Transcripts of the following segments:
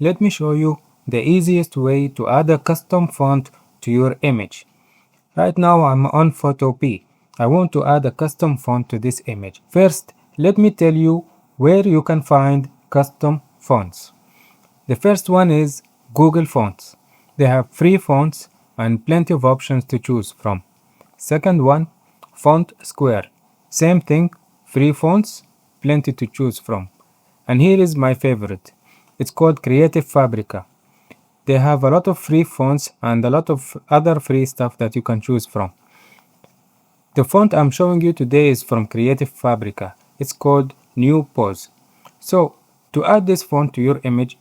let me show you the easiest way to add a custom font to your image. Right now I'm on Photopea. I want to add a custom font to this image. First, let me tell you where you can find custom fonts. The first one is Google Fonts. They have free fonts and plenty of options to choose from. Second one, Font Square. Same thing, free fonts, plenty to choose from. And here is my favorite. It's called Creative Fabrica. They have a lot of free fonts and a lot of other free stuff that you can choose from. The font I'm showing you today is from Creative Fabrica. It's called New Pose. So to add this font to your image,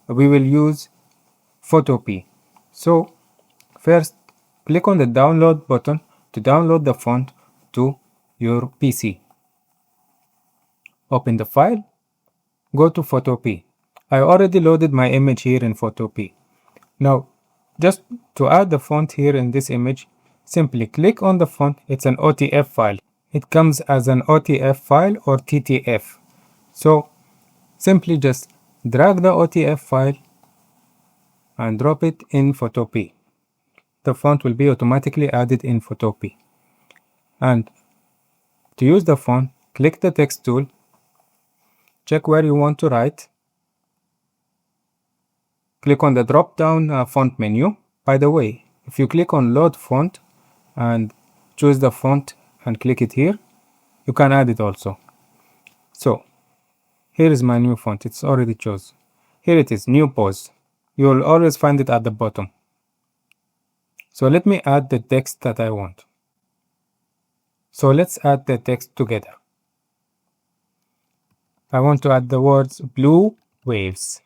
we will use Photopea. So first, click on the download button to download the font to your PC. Open the file, go to Photopea. I already loaded my image here in Photopea. Now, just to add the font here in this image, simply click on the font. It's an OTF file. It comes as an OTF file or TTF. So simply just drag the OTF file and drop it in Photopea. The font will be automatically added in Photopea. And to use the font, click the text tool, check where you want to write, click on the drop down font menu. By the way, if you click on load font and choose the font and click it here, you can add it also. So here is my new font. It's already chosen. Here it is, New Pose. You will always find it at the bottom. So let me add the text that I want. So let's add the text together. I want to add the words blue waves.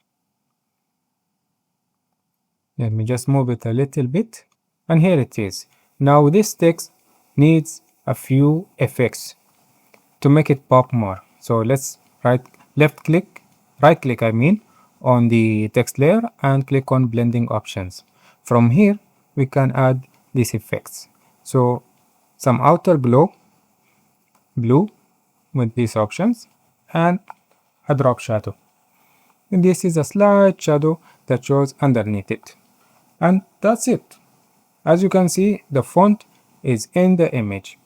Let me just move it a little bit. And here it is. Now this text needs a few effects to make it pop more. So let's right click on the text layer and click on blending options. From here we can add these effects. So some outer glow, blue with these options, and a drop shadow. And this is a slight shadow that shows underneath it. And that's it. As you can see, the font is in the image.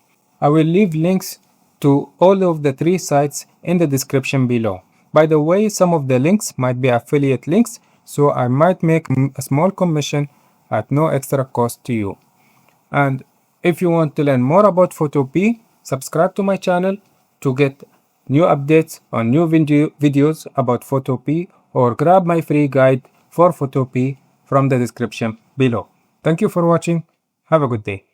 I will leave links to all of the 3 sites in the description below. By the way, some of the links might be affiliate links, so I might make a small commission at no extra cost to you. And if you want to learn more about Photopea, subscribe to my channel to get new updates on new videos about Photopea, or grab my free guide for Photopea from the description below. Thank you for watching. Have a good day.